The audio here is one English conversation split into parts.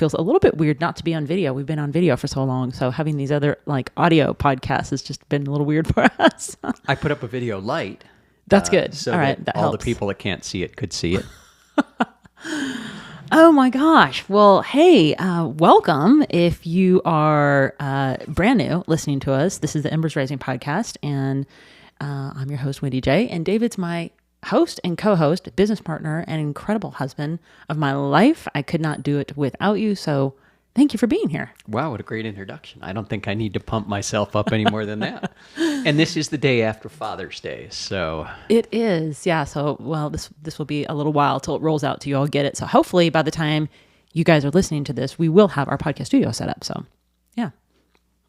feels a little bit weird not to be on video. We've been on video for so long. So having these other like audio podcasts has just been a little weird for us. I put up a video light. That's good. So all right. that all all helps. the people that can't see it could see it. Oh my gosh. Well, hey, welcome. If you are brand new listening to us, this is the Embers Rising podcast, and I'm your host, Wendy J. And David's my host and co-host, business partner, and incredible husband of my life. I could not do it without you, so thank you for being here. Wow, what a great introduction. I don't think I need to pump myself up any more than that. And this is the day after Father's Day, so... It is, yeah. So, well, this will be a little while till it rolls out to you all get it. So hopefully by the time you guys are listening to this, we will have our podcast studio set up. So, yeah,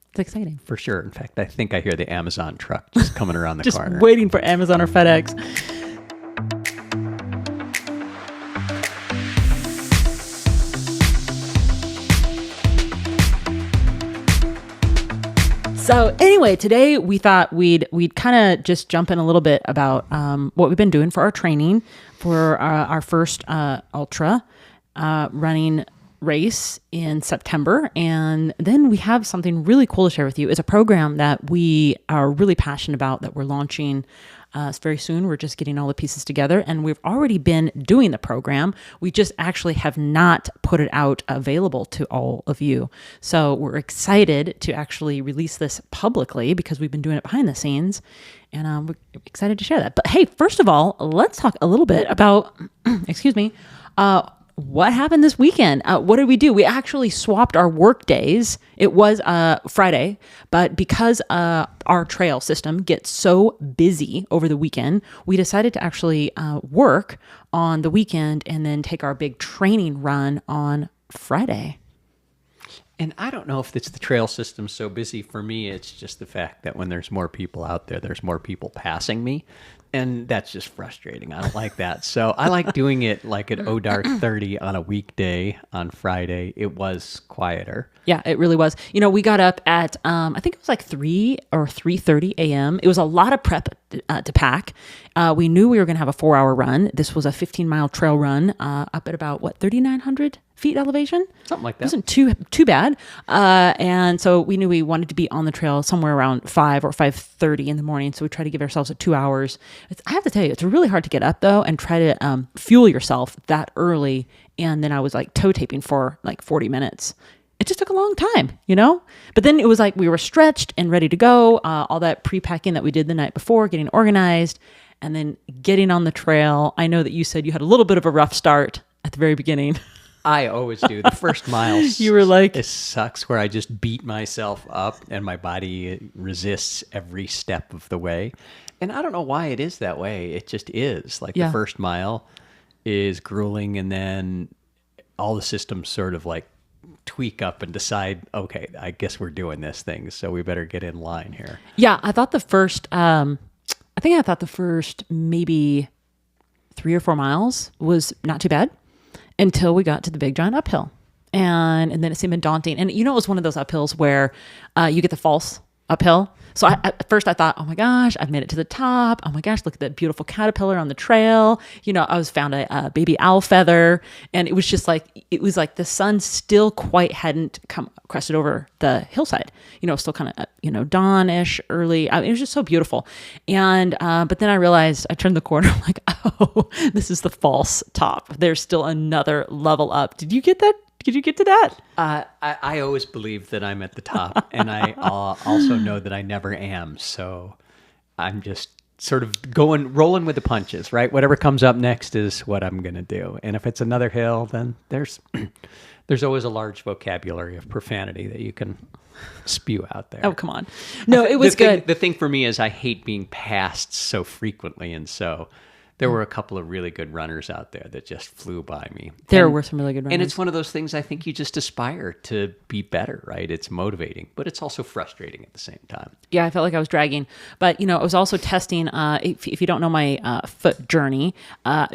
it's exciting. For sure. In fact, I think I hear the Amazon truck just coming around the Just corner. waiting for Amazon or FedEx. So anyway, today we thought we'd kind of just jump in a little bit about what we've been doing for our training for our first ultra running race in September. And then we have something really cool to share with you. It's a program that we are really passionate about that we're launching very soon. We're just getting all the pieces together, and we've already been doing the program. We just actually have not put it out available to all of you. So we're excited to actually release this publicly because we've been doing it behind the scenes, and we're excited to share that. But hey, first of all, let's talk a little bit about, excuse me, what happened this weekend? What did we do? We actually swapped our work days. It was Friday, but because our trail system gets so busy over the weekend, we decided to actually work on the weekend and then take our big training run on Friday. And I don't know if it's the trail system so busy. For me, it's just the fact that when there's more people out there, there's more people passing me. And that's just frustrating. I don't like that. So I like doing it like at dark 30 on a weekday on Friday. It was quieter. Yeah, it really was. You know, we got up at, I think it was like 3 or 3:30 a.m. It was a lot of prep to pack. We knew we were going to have a 4-hour run. This was a 15-mile trail run up at about, 3,900 feet elevation? Something like that. It wasn't too bad. And so we knew we wanted to be on the trail somewhere around 5 or 5:30 in the morning. So we tried to give ourselves 2 hours. I have to tell you, it's really hard to get up though and try to fuel yourself that early. And then I was like toe taping for like 40 minutes. It just took a long time, you know? But then it was like we were stretched and ready to go. All that pre-packing that we did the night before, getting organized, and then getting on the trail. I know that you said you had a little bit of a rough start at the very beginning. I always do. The first mile you were like, it sucks, where I just beat myself up and my body resists every step of the way. And I don't know why it is that way. It just is. Like the first mile is grueling, and then all the systems sort of like tweak up and decide, okay, I guess we're doing this thing, so we better get in line here. Yeah, I thought the first maybe 3 or 4 miles was not too bad until we got to the big giant uphill. And then it seemed daunting. And you know, it was one of those uphills where you get the false uphill. So at first I thought, oh my gosh, I've made it to the top. Oh my gosh, look at that beautiful caterpillar on the trail. You know, I found a baby owl feather, and it was just like, the sun still quite hadn't crested over the hillside. You know, still kind of, dawn-ish early. It was just so beautiful. And, but then I realized, I turned the corner, I'm like, oh, this is the false top. There's still another level up. Did you get that? Did you get to that? I always believe that I'm at the top, and I also know that I never am. So I'm just sort of rolling with the punches, right? Whatever comes up next is what I'm going to do. And if it's another hill, then there's always a large vocabulary of profanity that you can spew out there. Oh, come on. No, it was good. The thing for me is I hate being passed so frequently, and so there were a couple of really good runners out there that just flew by me. There were some really good runners. And it's one of those things I think you just aspire to be better, right? It's motivating, but it's also frustrating at the same time. Yeah, I felt like I was dragging. But, I was also testing, if you don't know my foot journey,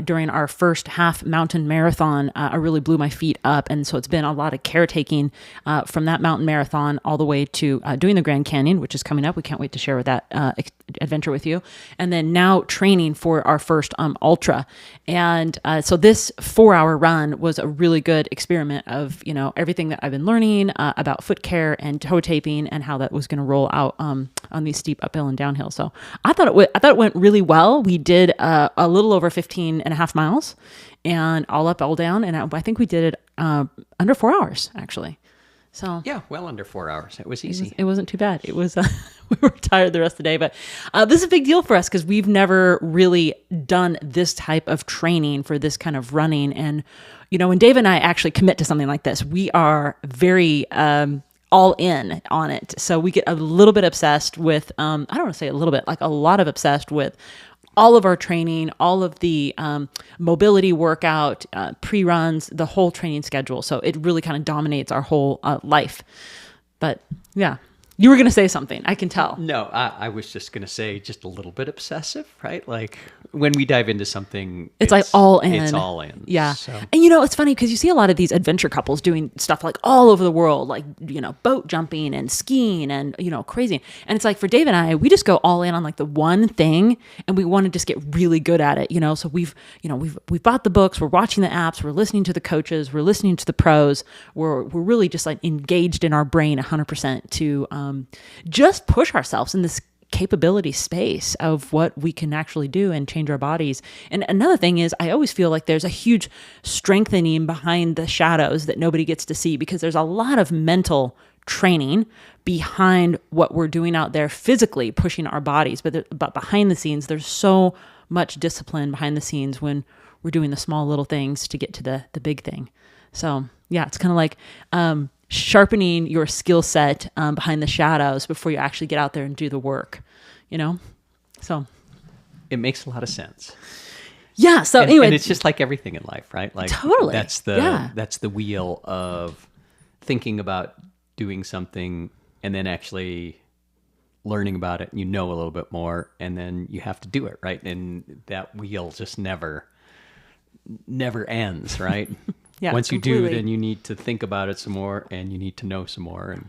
during our first half mountain marathon, I really blew my feet up. And so it's been a lot of caretaking from that mountain marathon all the way to doing the Grand Canyon, which is coming up. We can't wait to share that adventure with you. And then now training for our first ultra. And so this 4-hour run was a really good experiment of, everything that I've been learning about foot care and toe taping and how that was going to roll out on these steep uphill and downhill. So I thought it went really well. We did a little over 15 and a half miles and all up, all down. And I think we did it under 4 hours, actually. So yeah, well under 4 hours. It was easy. It wasn't too bad. It was, we were tired the rest of the day, but this is a big deal for us because we've never really done this type of training for this kind of running. And, when Dave and I actually commit to something like this, we are very all in on it. So we get a little bit obsessed with, I don't want to say a little bit, like a lot of obsessed with all of our training, all of the mobility workout, pre-runs, the whole training schedule. So it really kind of dominates our whole life. But yeah, you were going to say something. I can tell. No, I was just going to say just a little bit obsessive, right? Like when we dive into something, it's like all in. It's all in. Yeah. So. And it's funny because you see a lot of these adventure couples doing stuff like all over the world, like, boat jumping and skiing and, crazy. And it's like for Dave and I, we just go all in on like the one thing and we want to just get really good at it, So we've bought the books, we're watching the apps, we're listening to the coaches, we're listening to the pros. We're really just like engaged in our brain 100% to just push ourselves in this capability space of what we can actually do and change our bodies. And another thing is I always feel like there's a huge strengthening behind the shadows that nobody gets to see because there's a lot of mental training behind what we're doing out there physically pushing our bodies. But behind the scenes, there's so much discipline behind the scenes when we're doing the small little things to get to the big thing. So yeah, it's kind of like, sharpening your skill set behind the shadows before you actually get out there and do the work, So it makes a lot of sense. Yeah. So anyway, and it's just like everything in life, right? Like totally. That's the wheel of thinking about doing something and then actually learning about it. And a little bit more, and then you have to do it, right? And that wheel just never ends, right? Yeah, once completely. you do, then you need to think about it some more and you need to know some more. And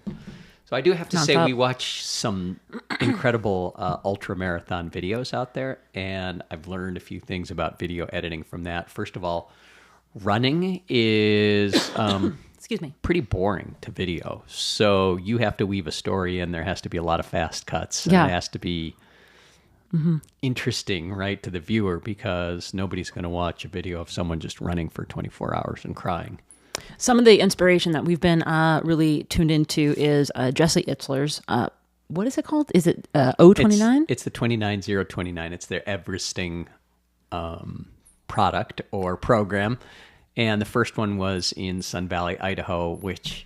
so I do have to say we watch some incredible ultra marathon videos out there, and I've learned a few things about video editing from that. First of all, running is excuse me, pretty boring to video. So you have to weave a story in. There has to be a lot of fast cuts. And Yeah. it has to be interesting, right, to the viewer, because nobody's going to watch a video of someone just running for 24 hours and crying. Some of the inspiration that we've been really tuned into is Jesse Itzler's, what is it called? Is it O29? It's the 29029. It's their Everesting product or program. And the first one was in Sun Valley, Idaho, which...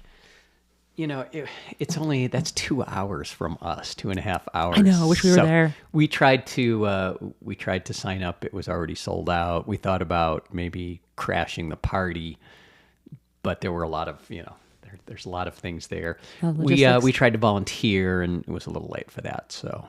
that's 2 hours from us, 2.5 hours. I know. I wish we were there. We tried to sign up. It was already sold out. We thought about maybe crashing the party, but there were a lot of, there's a lot of things there. We tried to volunteer, and it was a little late for that. So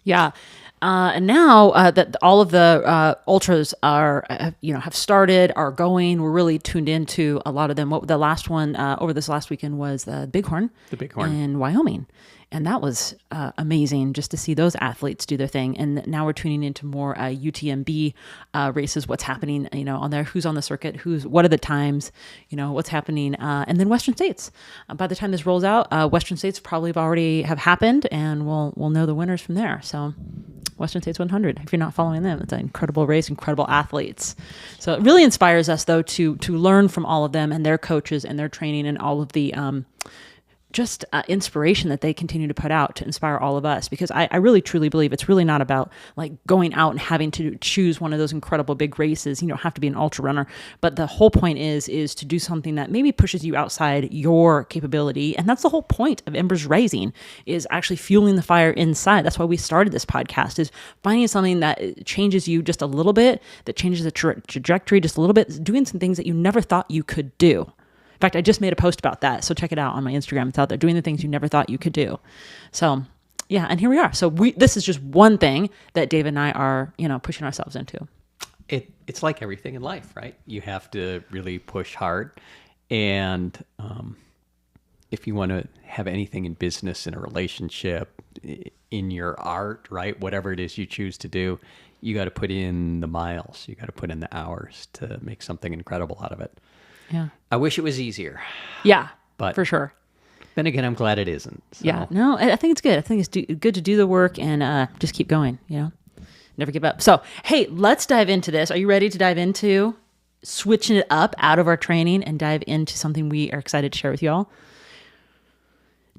yeah. And now that all of the ultras are, have started, are going, we're really tuned into a lot of them. The last one over this last weekend was the Bighorn in Wyoming. And that was amazing just to see those athletes do their thing. And now we're tuning into more UTMB races, what's happening, on there, who's on the circuit, what are the times, what's happening. And then Western States. By the time this rolls out, Western States probably already have happened, and we'll know the winners from there. So Western States 100, if you're not following them, it's an incredible race, incredible athletes. So it really inspires us, though, to learn from all of them and their coaches and their training and all of the inspiration that they continue to put out to inspire all of us, because I really truly believe it's really not about like going out and having to choose one of those incredible big races. You don't have to be an ultra runner, but the whole point is to do something that maybe pushes you outside your capability. And that's the whole point of Embers Rising, is actually fueling the fire inside. That's why we started this podcast, is finding something that changes you just a little bit, that changes the trajectory just a little bit, doing some things that you never thought you could do. In fact, I just made a post about that, so check it out on my Instagram. It's out there, doing the things you never thought you could do. So, yeah, and here we are. So this is just one thing that Dave and I are, pushing ourselves into. It's like everything in life, right? You have to really push hard, and if you want to have anything in business, in a relationship, in your art, right? Whatever it is you choose to do, you got to put in the miles, you got to put in the hours to make something incredible out of it. Yeah. I wish it was easier. Yeah, but for sure. Then again, I'm glad it isn't. So. Yeah, no, I think it's good. I think it's good to do the work and just keep going, never give up. So, hey, let's dive into this. Are you ready to dive into switching it up out of our training and dive into something we are excited to share with y'all?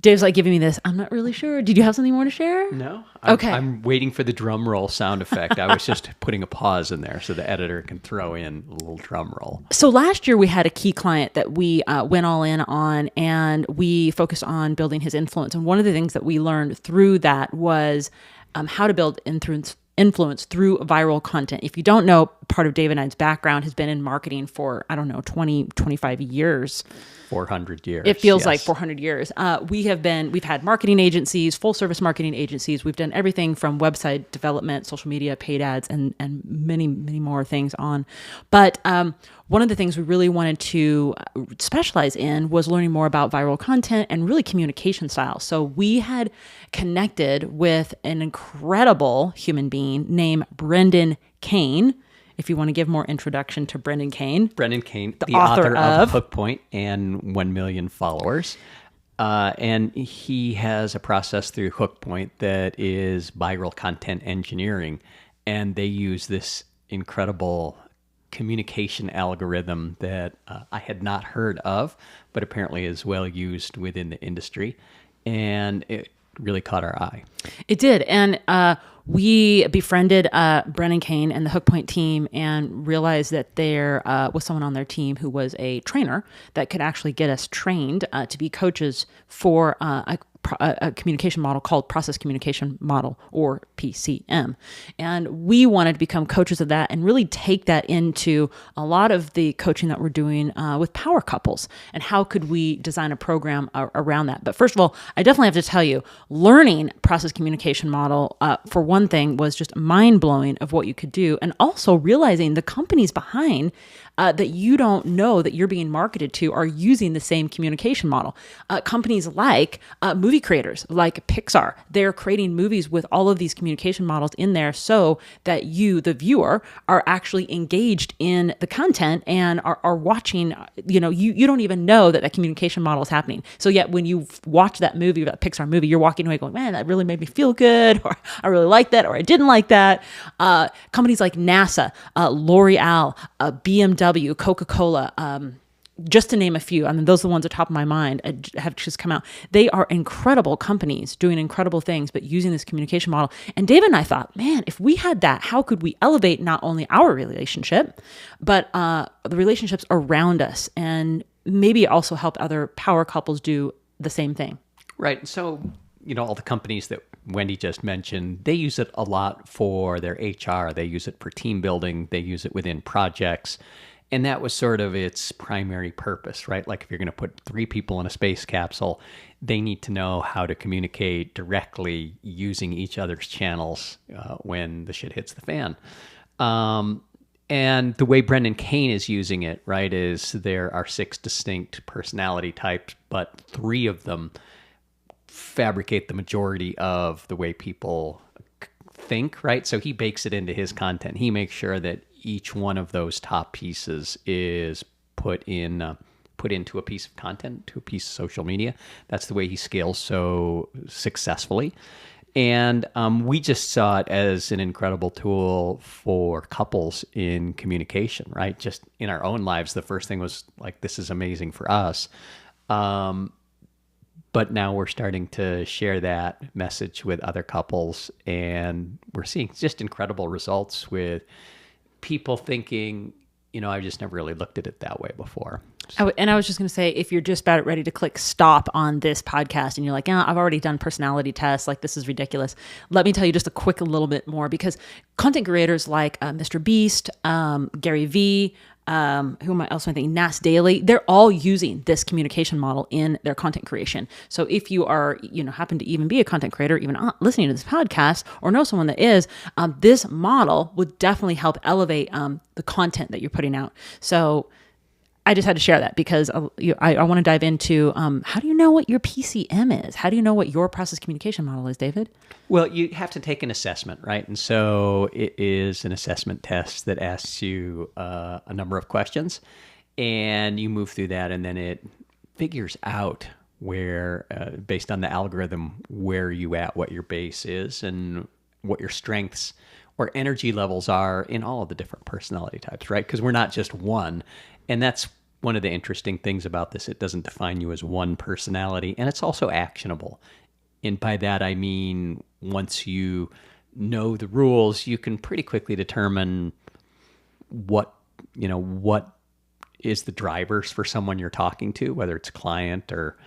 Dave's like giving me this. I'm not really sure. Did you have something more to share? No. Okay. I'm waiting for the drum roll sound effect. I was just putting a pause in there so the editor can throw in a little drum roll. So last year we had a key client that we went all in on, and we focused on building his influence. And one of the things that we learned through that was how to build influence through viral content. If you don't know, part of Dave and I's background has been in marketing for, 20, 25 years. 400 years. It feels like 400 years. We've had marketing agencies, full service marketing agencies. We've done everything from website development, social media, paid ads, and many, many more things on. But one of the things we really wanted to specialize in was learning more about viral content and really communication styles. So we had connected with an incredible human being named Brendan Kane. If you want to give more introduction to Brendan Kane. Brendan Kane, the author of Hook Point and 1 million followers. And he has a process through Hook Point that is viral content engineering. And they use this incredible communication algorithm that I had not heard of, but apparently is well used within the industry. And it really caught our eye. It did. And we befriended Brendan Kane and the Hook Point team and realized that there was someone on their team who was a trainer that could actually get us trained to be coaches for a communication model called Process Communication Model, or PCM. And we wanted to become coaches of that and really take that into a lot of the coaching that we're doing with power couples, and how could we design a program around that. But first of all, I definitely have to tell you, learning Process Communication Model, for one thing, was just mind-blowing of what you could do, and also realizing the companies behind that you don't know that you're being marketed to are using the same communication model. Companies like movie creators, like Pixar, they're creating movies with all of these communication models in there so that you, the viewer, are actually engaged in the content and are watching, you don't even know that communication model is happening. So yet when you watch that movie, that Pixar movie, you're walking away going, man, that really made me feel good, or I really like that, or I didn't like that. Companies like NASA, L'Oreal, BMW, Coca-Cola, just to name a few. I mean, those are the ones at the top of my mind have just come out. They are incredible companies doing incredible things, but using this communication model. And David and I thought, man, if we had that, how could we elevate not only our relationship, but the relationships around us, and maybe also help other power couples do the same thing? Right. So, all the companies that Wendy just mentioned, they use it a lot for their HR. They use it for team building. They use it within projects. And that was sort of its primary purpose, right? Like if you're going to put 3 people in a space capsule, they need to know how to communicate directly using each other's channels when the shit hits the fan. And the way Brendan Kane is using it, right, is there are 6 distinct personality types, but 3 of them fabricate the majority of the way people think, right? So he bakes it into his content. He makes sure that each one of those top pieces is put into a piece of content, to a piece of social media. That's the way he scales so successfully. And we just saw it as an incredible tool for couples in communication, right? Just in our own lives, the first thing was like, this is amazing for us. But now we're starting to share that message with other couples, and we're seeing just incredible results with people thinking, I just never really looked at it that way before. And I was just going to say, if you're just about ready to click stop on this podcast and you're like, I've already done personality tests, like this is ridiculous, let me tell you just a quick little bit more, because content creators like Mr. Beast, Gary Vee, who am I else thinking? Nas Daily, they're all using this communication model in their content creation. So if you are, happen to even be a content creator, even listening to this podcast, or know someone that is, this model would definitely help elevate the content that you're putting out. So I just had to share that because I want to dive into how do you know what your PCM is? How do you know what your process communication model is, David? Well, you have to take an assessment, right? And so it is an assessment test that asks you a number of questions, and you move through that, and then it figures out where, based on the algorithm, where you at, what your base is, and what your strengths or energy levels are in all of the different personality types, right? Because we're not just one. And that's one of the interesting things about this. It doesn't define you as one personality, and it's also actionable. And by that, I mean, once you know the rules, you can pretty quickly determine what is the drivers for someone you're talking to, whether it's a client or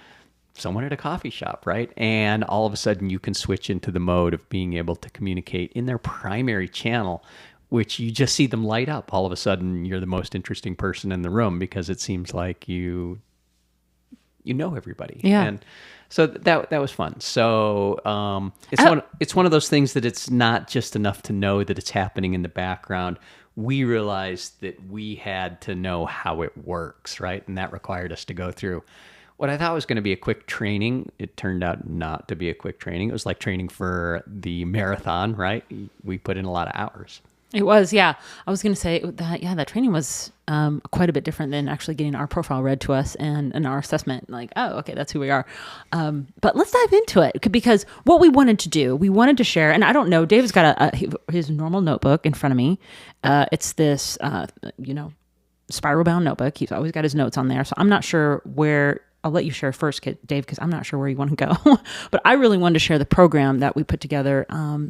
someone at a coffee shop, right? And all of a sudden you can switch into the mode of being able to communicate in their primary channel, which you just see them light up. All of a sudden you're the most interesting person in the room because it seems like you know everybody. Yeah. And so that was fun. So it's one of those things that it's not just enough to know that it's happening in the background. We realized that we had to know how it works, right? And that required us to go through what I thought was going to be a quick training. It turned out not to be a quick training. It was like training for the marathon, right? We put in a lot of hours. It was, yeah. I was going to say that training was quite a bit different than actually getting our profile read to us and our assessment. Like, oh, okay, that's who we are. But let's dive into it because what we wanted to do, we wanted to share, and I don't know, Dave's got his normal notebook in front of me. It's this, spiral bound notebook. He's always got his notes on there. So I'm not sure where. I'll let you share first, Dave, because I'm not sure where you want to go. But I really wanted to share the program that we put together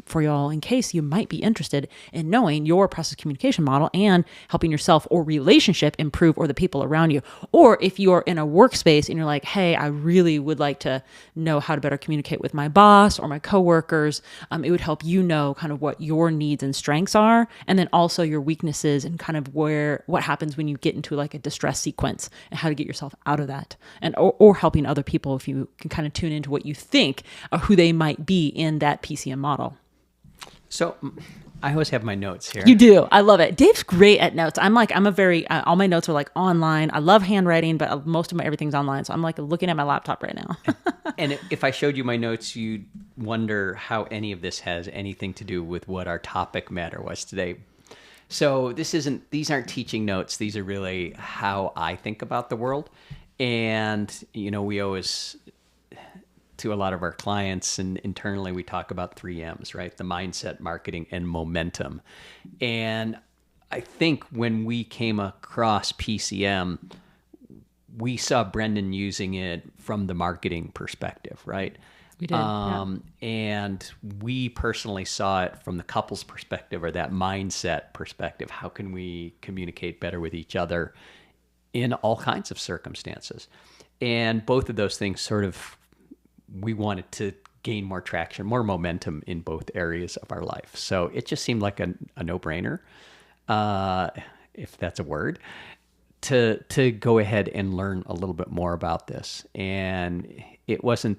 for y'all in case you might be interested in knowing your process communication model and helping yourself or relationship improve or the people around you. Or if you're in a workspace and you're like, hey, I really would like to know how to better communicate with my boss or my coworkers, it would help you know kind of what your needs and strengths are, and then also your weaknesses and kind of what happens when you get into like a distress sequence and how to get yourself out of that. And or helping other people if you can kind of tune into what you think of who they might be in that PCM model. So I always have my notes here. You do. I love it. Dave's great at notes. I'm a very, all my notes are like online. I love handwriting, but most of everything's online. So I'm like looking at my laptop right now. And if I showed you my notes, you'd wonder how any of this has anything to do with what our topic matter was today. So these aren't teaching notes. These are really how I think about the world. And, we always, to a lot of our clients and internally, we talk about 3 M's, right? The mindset, marketing, and momentum. And I think when we came across PCM, we saw Brendan using it from the marketing perspective, right? We did. Yeah. And we personally saw it from the couple's perspective or that mindset perspective. How can we communicate better with each other in all kinds of circumstances? And both of those things we wanted to gain more traction, more momentum in both areas of our life. So it just seemed like a no-brainer, if that's a word, to go ahead and learn a little bit more about this. And it wasn't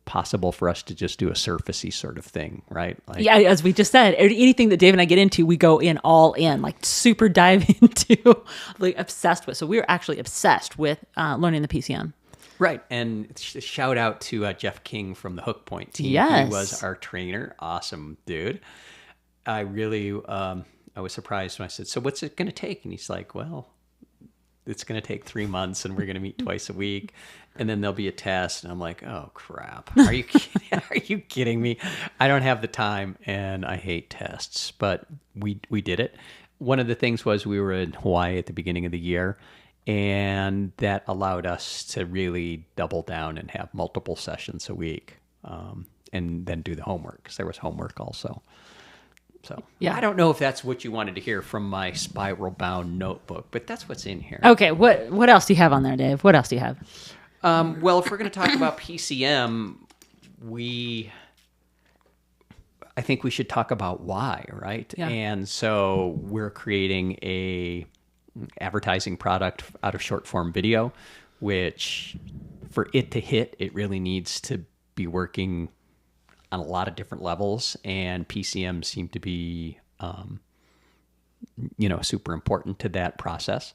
possible for us to just do a surfacey sort of thing, right? Like, yeah, as we just said, anything that Dave and I get into, we go all in, like super dive into, like obsessed with. So we were actually obsessed with learning the PCM. Right. And shout out to Jeff King from the Hook Point team. Yes. He was our trainer. Awesome dude. I really, I was surprised when I said, so what's it going to take? And he's like, well, it's going to take 3 months and we're going to meet twice a week. And then there'll be a test. And I'm like, oh, crap. Are you kidding? Are you kidding me? I don't have the time and I hate tests. But we did it. One of the things was we were in Hawaii at the beginning of the year. And that allowed us to really double down and have multiple sessions a week. And then do the homework because there was homework also. So yeah, I don't know if that's what you wanted to hear from my spiral bound notebook, but that's what's in here. Okay. What else do you have on there, Dave? What else do you have? Well, if we're going to talk about PCM, I think we should talk about why, right? Yeah. And so we're creating a advertising product out of short form video, which for it to hit, it really needs to be working on a lot of different levels, and PCM seemed to be, super important to that process.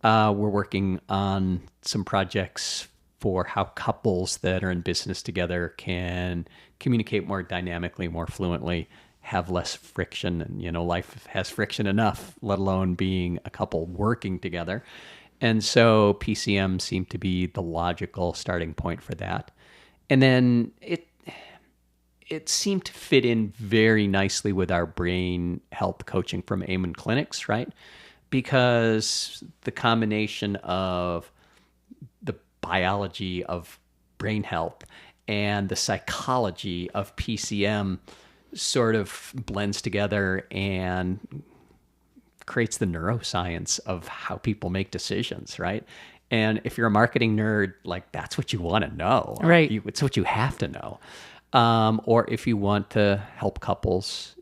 We're working on some projects for how couples that are in business together can communicate more dynamically, more fluently, have less friction. And, life has friction enough, let alone being a couple working together. And so PCM seemed to be the logical starting point for that. And then it seemed to fit in very nicely with our brain health coaching from Amen Clinics, right? Because the combination of the biology of brain health and the psychology of PCM sort of blends together and creates the neuroscience of how people make decisions, right? And if you're a marketing nerd, like that's what you want to know. Right. It's what you have to know. Or if you want to help couples,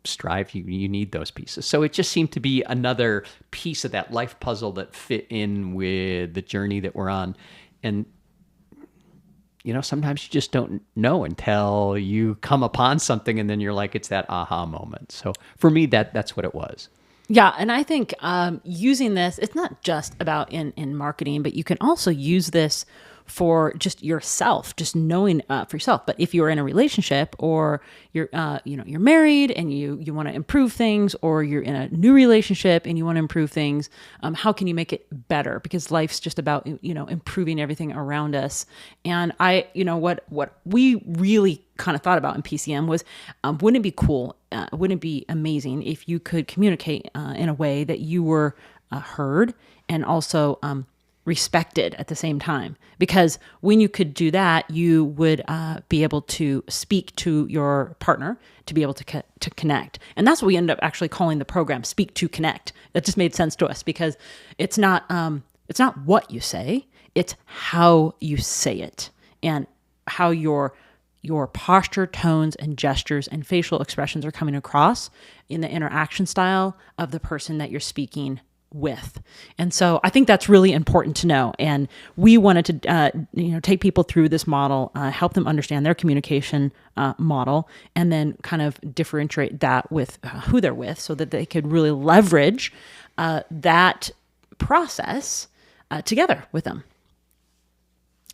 strive, you need those pieces. So it just seemed to be another piece of that life puzzle that fit in with the journey that we're on. And, sometimes you just don't know until you come upon something and then you're like, it's that aha moment. So for me, that's what it was. Yeah. And I think using this, it's not just about in marketing, but you can also use this for just yourself, just knowing for yourself. But if you're in a relationship or you're married and you want to improve things, or you're in a new relationship and you want to improve things, how can you make it better? Because life's just about, improving everything around us. And what we really kind of thought about in PCM was, wouldn't it be cool? Wouldn't it be amazing if you could communicate in a way that you were heard and also respected at the same time? Because when you could do that, you would be able to speak to your partner to be able to connect. And that's what we ended up actually calling the program, Speak to Connect. That just made sense to us because it's not what you say, it's how you say it and how your posture, tones, and gestures and facial expressions are coming across in the interaction style of the person that you're speaking with. And so I think that's really important to know. And we wanted to, take people through this model, help them understand their communication model, and then kind of differentiate that with who they're with so that they could really leverage that process together with them.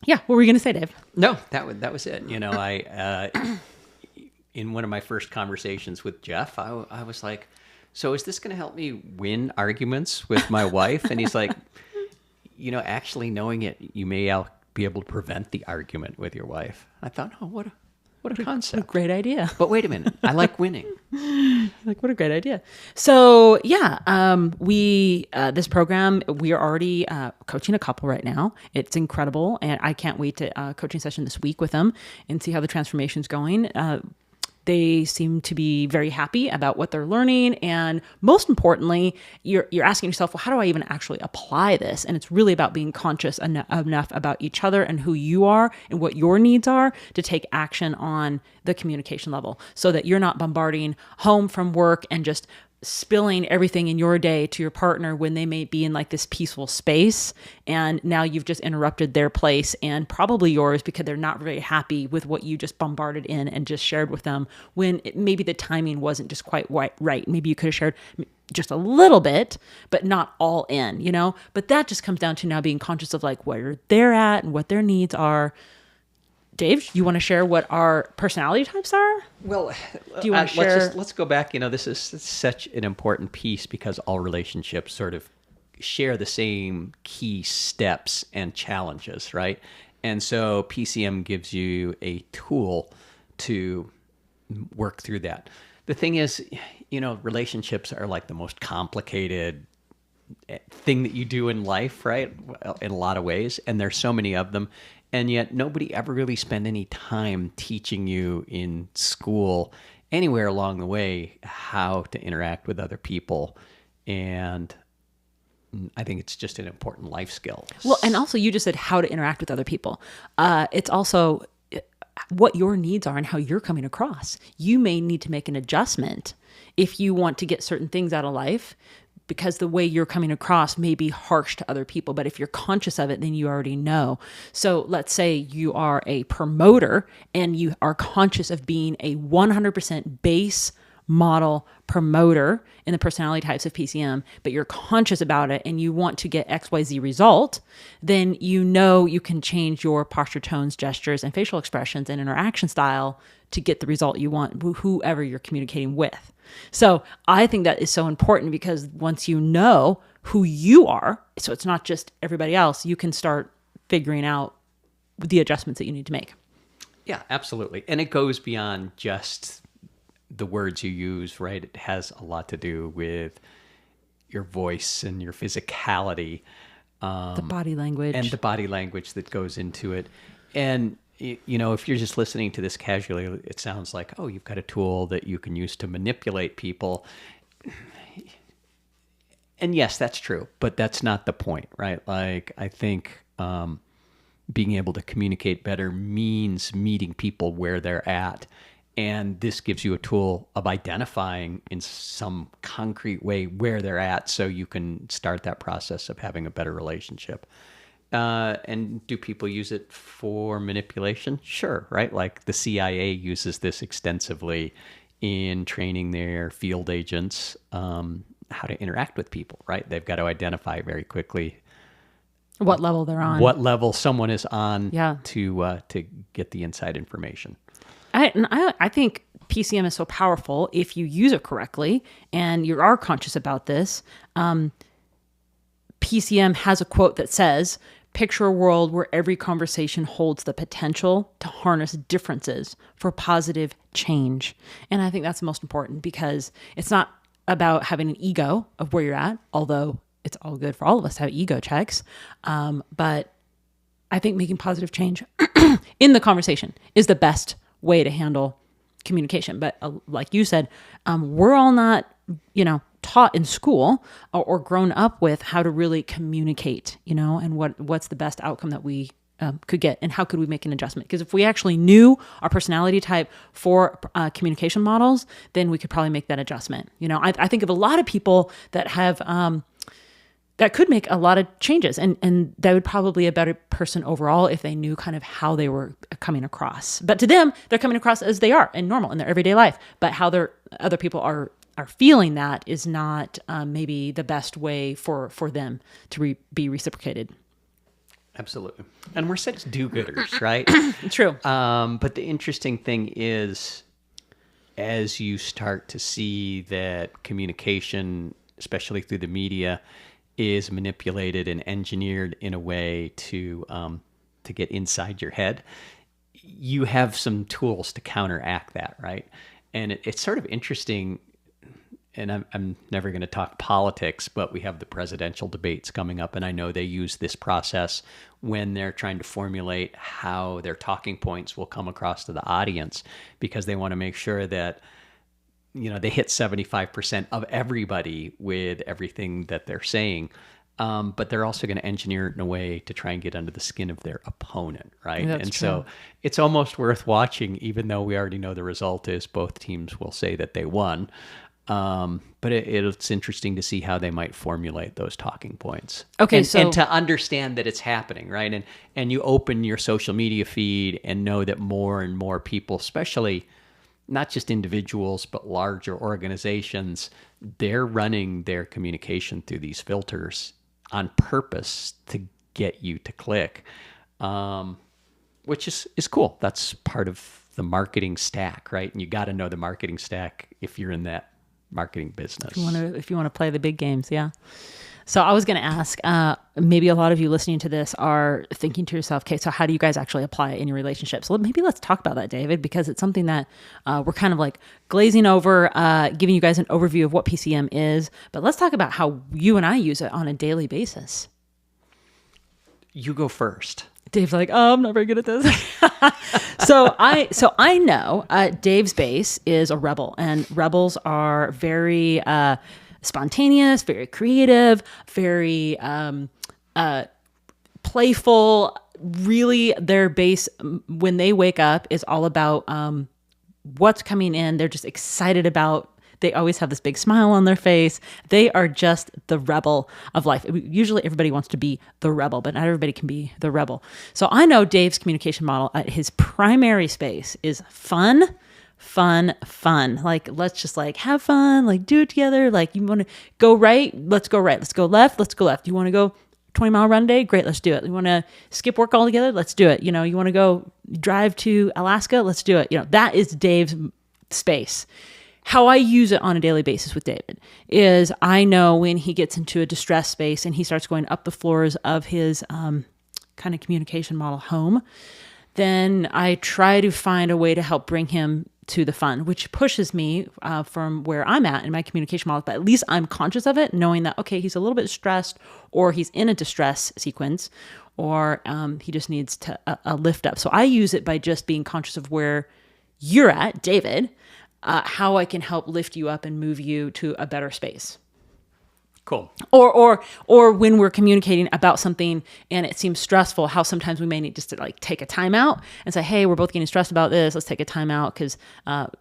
Yeah. What were you going to say, Dave? No, that was it. I, in one of my first conversations with Jeff, I was like, so is this going to help me win arguments with my wife? And he's like, actually knowing it, you may be able to prevent the argument with your wife. I thought, oh, what a concept. What a great idea. But wait a minute. I like winning. What a great idea. So yeah, this program, we are already coaching a couple right now. It's incredible. And I can't wait to coaching session this week with them and see how the transformation's going. They seem to be very happy about what they're learning. And most importantly, you're asking yourself, well, how do I even actually apply this? And it's really about being conscious enough about each other and who you are and what your needs are to take action on the communication level so that you're not bombarding home from work and just spilling everything in your day to your partner when they may be in like this peaceful space. And now you've just interrupted their place and probably yours because they're not very happy with what you just bombarded in and just shared with them when maybe the timing wasn't just quite right. Maybe you could have shared just a little bit, but not all in, but that just comes down to now being conscious of like where they're at and what their needs are. Dave, you want to share what our personality types are? Well, do you want to share? Let's go back. This is such an important piece because all relationships sort of share the same key steps and challenges, right? And so PCM gives you a tool to work through that. The thing is, relationships are like the most complicated thing that you do in life, right? In a lot of ways. And there's so many of them. And yet nobody ever really spent any time teaching you in school, anywhere along the way, how to interact with other people. And I think it's just an important life skill. Well, and also you just said how to interact with other people. It's also what your needs are and how you're coming across. You may need to make an adjustment if you want to get certain things out of life, because the way you're coming across may be harsh to other people. But if you're conscious of it, then you already know. So let's say you are a promoter and you are conscious of being a 100% base model, promoter in the personality types of PCM, but you're conscious about it and you want to get XYZ result, then you know you can change your posture, tones, gestures, and facial expressions and interaction style to get the result you want, whoever you're communicating with. So I think that is so important because once you know who you are, so it's not just everybody else, you can start figuring out the adjustments that you need to make. Yeah, absolutely. And it goes beyond just the words you use, right? It has a lot to do with your voice and your physicality. The body language. And the body language that goes into it. And, you know, if you're just listening to this casually, it sounds like, oh, you've got a tool that you can use to manipulate people. And yes, that's true, but that's not the point, right? Like, I think being able to communicate better means meeting people where they're at. And this gives you a tool of identifying in some concrete way where they're at so you can start that process of having a better relationship. And do people use it for manipulation? Sure, right? Like the CIA uses this extensively in training their field agents how to interact with people, right? They've got to identify very quickly what level they're on, what level someone is on, yeah, to get the inside information. I think PCM is so powerful if you use it correctly and you are conscious about this. PCM has a quote that says, "Picture a world where every conversation holds the potential to harness differences for positive change." And I think that's the most important because it's not about having an ego of where you're at, although it's all good for all of us to have ego checks. But I think making positive change in the conversation is the best way to handle communication. But like you said, we're all not, taught in school or grown up with how to really communicate, and what's the best outcome that we could get and how could we make an adjustment? Because if we actually knew our personality type for communication models, then we could probably make that adjustment. I think of a lot of people that have that could make a lot of changes and that would probably be a better person overall if they knew kind of how they were coming across. But to them, they're coming across as they are and normal in their everyday life. But how other people are feeling that is not maybe the best way for them to be reciprocated. Absolutely. And we're such do-gooders, right? True. But the interesting thing is, as you start to see that communication, especially through the media, is manipulated and engineered in a way to get inside your head, you have some tools to counteract that, right? And it's sort of interesting. And I'm never going to talk politics, but we have the presidential debates coming up, and I know they use this process when they're trying to formulate how their talking points will come across to the audience, because they want to make sure that they hit 75% of everybody with everything that they're saying. But they're also going to engineer it in a way to try and get under the skin of their opponent, right? That's true. So it's almost worth watching, even though we already know the result is both teams will say that they won. But it's interesting to see how they might formulate those talking points. Okay, and to understand that it's happening, right? And you open your social media feed and know that more and more people, especially not just individuals, but larger organizations, they're running their communication through these filters on purpose to get you to click, which is cool. That's part of the marketing stack, right? And you got to know the marketing stack if you're in that marketing business. If you want to play the big games, yeah. So I was going to ask, maybe a lot of you listening to this are thinking to yourself, okay, so how do you guys actually apply it in your relationships? So maybe let's talk about that, David, because it's something that we're kind of like glazing over, giving you guys an overview of what PCM is, but let's talk about how you and I use it on a daily basis. You go first. Dave's like, oh, I'm not very good at this. So I know Dave's base is a rebel, and rebels are very spontaneous, very creative, very playful. Really, their base when they wake up is all about what's coming in. They're just excited about. They always have this big smile on their face. They are just the rebel of life. Usually everybody wants to be the rebel, but not everybody can be the rebel. So I know Dave's communication model at his primary space is fun, fun. Like, let's just like have fun, like do it together. Like, you want to go right? Let's go right. Let's go left. Let's go left. You want to go 20-mile run day? Great. Let's do it. You want to skip work altogether? Let's do it. You know, you want to go drive to Alaska? Let's do it. You know, that is Dave's space. How I use it on a daily basis with David is I know when he gets into a distress space and he starts going up the floors of his kind of communication model home, then I try to find a way to help bring him to the fun, which pushes me from where I'm at in my communication model. But at least I'm conscious of it, knowing that, okay, he's a little bit stressed, or he's in a distress sequence, or he just needs to a lift up. So I use it by just being conscious of where you're at, David, how I can help lift you up and move you to a better space. Cool. Or when we're communicating about something and it seems stressful, how sometimes we may need just to like take a time out and say, hey, we're both getting stressed about this. Let's take a time out because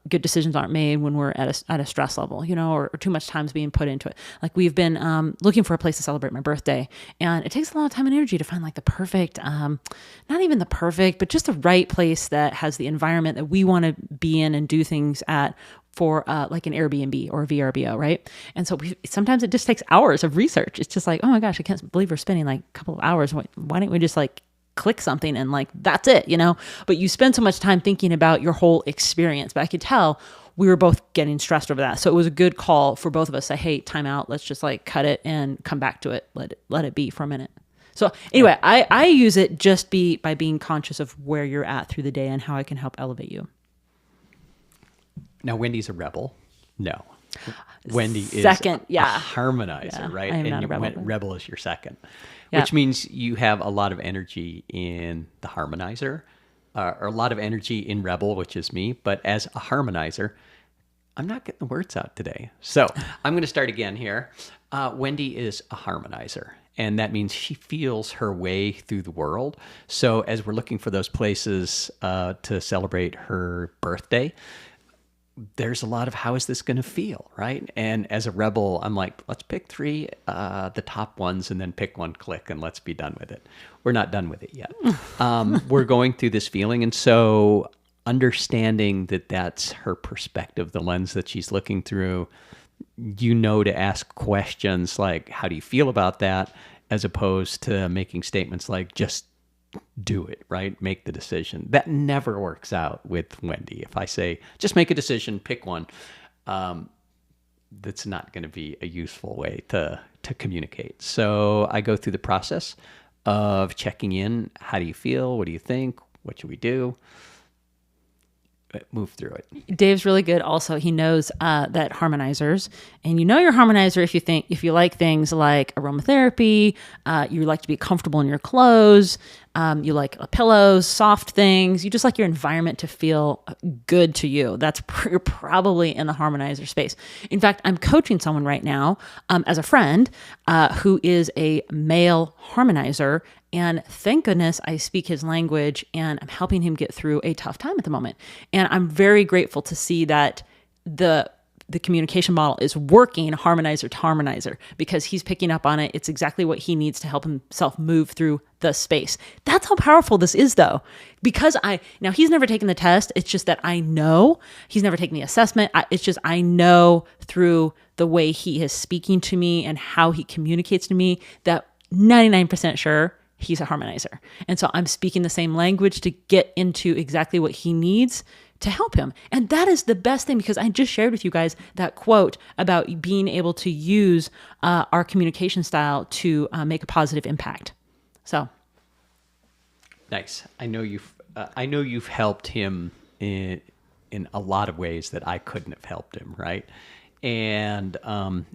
good decisions aren't made when we're at a stress level, you know, or too much time's being put into it. Like we've been looking for a place to celebrate my birthday, and it takes a lot of time and energy to find like the perfect, not even the perfect, but just the right place that has the environment that we want to be in and do things at for like an Airbnb or a VRBO, right? And so sometimes it just takes hours of research. It's just like, oh my gosh, I can't believe we're spending like a couple of hours. Why don't we just like click something and like, that's it, you know? But you spend so much time thinking about your whole experience. But I could tell we were both getting stressed over that. So it was a good call for both of us to say, hey, time out. Let's just like cut it and come back to it. Let it be for a minute. So anyway, I use it just by being conscious of where you're at through the day and how I can help elevate you. Now, Wendy's a rebel. No. Wendy is second, a harmonizer, right? I am and not a rebel. Rebel is your second, Yeah. which means you have a lot of energy in the harmonizer, or a lot of energy in Rebel, which is me. But as a harmonizer, I'm not getting the words out today. So I'm going to start again here. Wendy is a harmonizer. And that means she feels her way through the world. So as we're looking for those places to celebrate her birthday, there's a lot of how is this going to feel, right? And as a rebel, I'm like, let's pick three, the top ones, and then pick one, click, and let's be done with it. We're not done with it yet. We're going through this feeling. And so understanding that that's her perspective, the lens that she's looking through, you know, to ask questions like, how do you feel about that? As opposed to making statements like, just do it, right? Make the decision. That never works out with Wendy. If I say, just make a decision, pick one, that's not going to be a useful way to communicate. So I go through the process of checking in. How do you feel? What do you think? What should we do? Move through it. Dave's really good. Also, he knows that harmonizers, and you know your harmonizer if you like things like aromatherapy, you like to be comfortable in your clothes, you like pillows, soft things. You just like your environment to feel good to you. You're probably in the harmonizer space. In fact, I'm coaching someone right now as a friend who is a male harmonizer. And thank goodness I speak his language and I'm helping him get through a tough time at the moment. And I'm very grateful to see that the communication model is working harmonizer to harmonizer because he's picking up on it. It's exactly what he needs to help himself move through the space. That's how powerful this is though. Because now he's never taken the test. It's just that I know he's never taken the assessment. It's just, I know through the way he is speaking to me and how he communicates to me that 99% sure he's a harmonizer. And so I'm speaking the same language to get into exactly what he needs to help him. And that is the best thing because I just shared with you guys that quote about being able to use our communication style to make a positive impact. So. Nice. I know you've helped him in a lot of ways that I couldn't have helped him. Right. And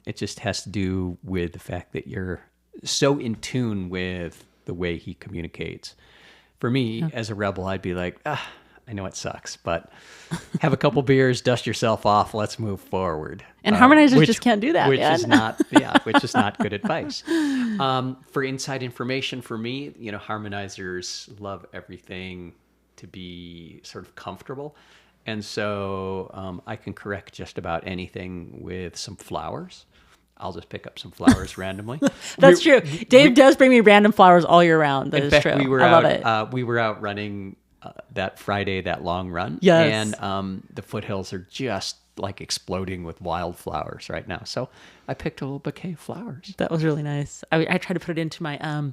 it just has to do with the fact that you're so in tune with the way he communicates. For me, as a rebel, I'd be like, I know it sucks, but have a couple beers, dust yourself off, let's move forward. And harmonizers just can't do that, which is not good advice. For inside information, for me, harmonizers love everything to be sort of comfortable. And so I can correct just about anything with some flowers. I'll just pick up some flowers randomly. That's true. Dave does bring me random flowers all year round. That is true. We were I love it. We were out running that Friday, that long run. Yes. And the foothills are just like exploding with wildflowers right now. So I picked a little bouquet of flowers. That was really nice. I tried to put it into my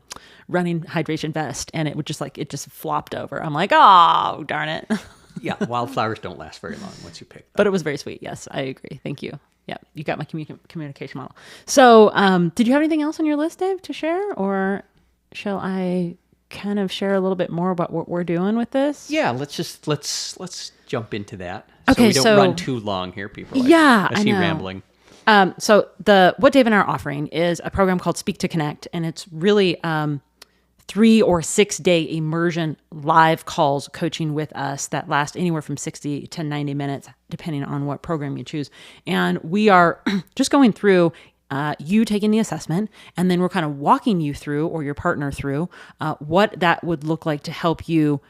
running hydration vest, and it just flopped over. I'm like, oh, darn it. Yeah, wildflowers don't last very long once you pick them. But it was very sweet. Yes, I agree. Thank you. Yeah, you got my communication model. So did you have anything else on your list, Dave, to share? Or shall I kind of share a little bit more about what we're doing with this? Yeah, let's jump into that. Okay, so we don't run too long here, people. I see know. Rambling. So what Dave and I are offering is a program called Speak to Connect, and it's really 3 or 6 day immersion live calls coaching with us that last anywhere from 60 to 90 minutes, depending on what program you choose. And we are just going through you taking the assessment, and then we're kind of walking you through, or your partner through, what that would look like to help you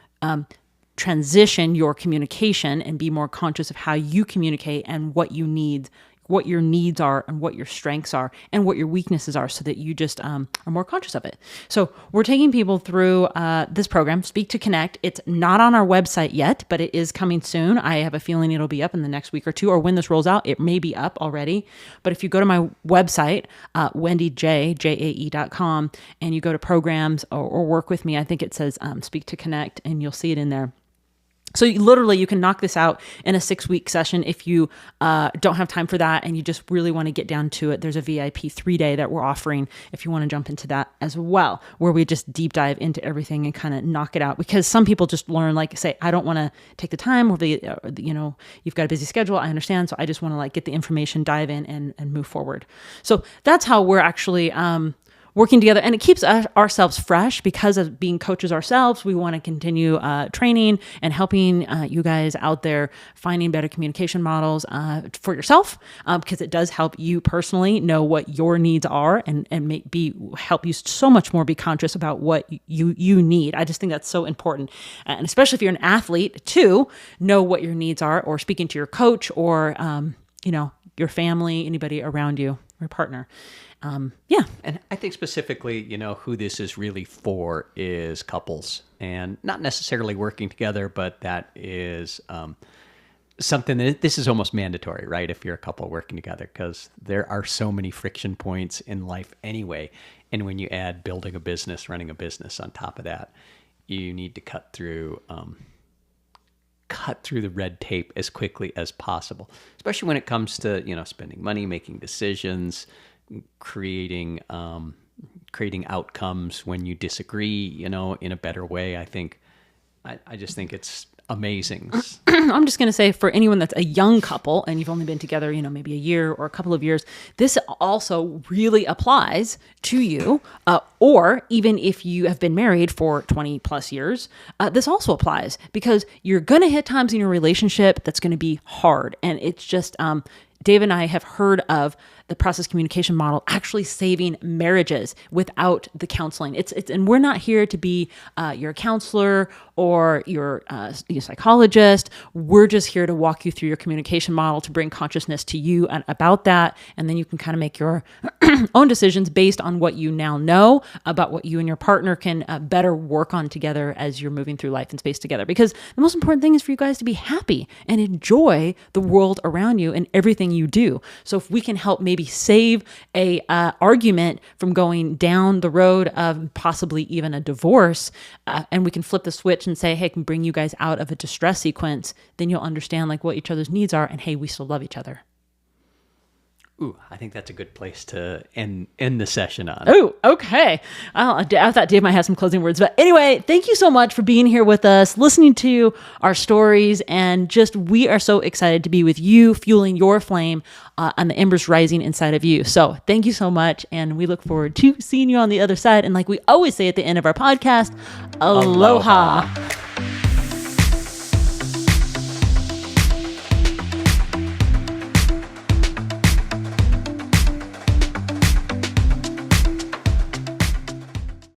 transition your communication and be more conscious of how you communicate and what you need, what your needs are and what your strengths are and what your weaknesses are, so that you just are more conscious of it. So we're taking people through this program, Speak to Connect. It's not on our website yet, but it is coming soon. I have a feeling it'll be up in the next week or two, or when this rolls out, it may be up already. But if you go to my website, wendyjae.com, and you go to programs or work with me, I think it says Speak to Connect, and you'll see it in there. So you can knock this out in a 6-week session if you don't have time for that and you just really want to get down to it. There's a VIP 3-day that we're offering if you want to jump into that as well, where we just deep dive into everything and kind of knock it out. Because some people just learn, like, say, I don't want to take the time, or you've got a busy schedule. I understand. So I just want to get the information, dive in and move forward. So that's how we're actually working together, and it keeps ourselves fresh because of being coaches ourselves. We want to continue training and helping you guys out there finding better communication models for yourself, because it does help you personally know what your needs are and help you so much more be conscious about what you need. I just think that's so important, and especially if you're an athlete, to know what your needs are, or speaking to your coach or your family, anybody around you, your partner. And I think specifically, who this is really for is couples, and not necessarily working together, but that is something that this is almost mandatory, right? If you're a couple working together, because there are so many friction points in life anyway. And when you add building a business, running a business on top of that, you need to cut through the red tape as quickly as possible, especially when it comes to, spending money, making decisions, creating outcomes when you disagree, in a better way. I just think it's amazing. I'm just going to say, for anyone that's a young couple and you've only been together, maybe a year or a couple of years, this also really applies to you. Or even if you have been married for 20 plus years, this also applies, because you're going to hit times in your relationship that's going to be hard. And it's just, Dave and I have heard of the process communication model actually saving marriages without the counseling. And we're not here to be your counselor or your psychologist. We're just here to walk you through your communication model, to bring consciousness to you and about that. And then you can kind of make your own decisions based on what you now know about what you and your partner can better work on together as you're moving through life and space together. Because the most important thing is for you guys to be happy and enjoy the world around you and everything you do. So if we can help maybe save a argument from going down the road of possibly even a divorce, and we can flip the switch and say, hey, I can bring you guys out of a distress sequence, then you'll understand what each other's needs are, and hey, we still love each other. Ooh, I think that's a good place to end the session on. Oh, okay. I thought Dave might have some closing words. But anyway, thank you so much for being here with us, listening to our stories, and we are so excited to be with you, fueling your flame on the embers rising inside of you. So thank you so much, and we look forward to seeing you on the other side. And like we always say at the end of our podcast, aloha.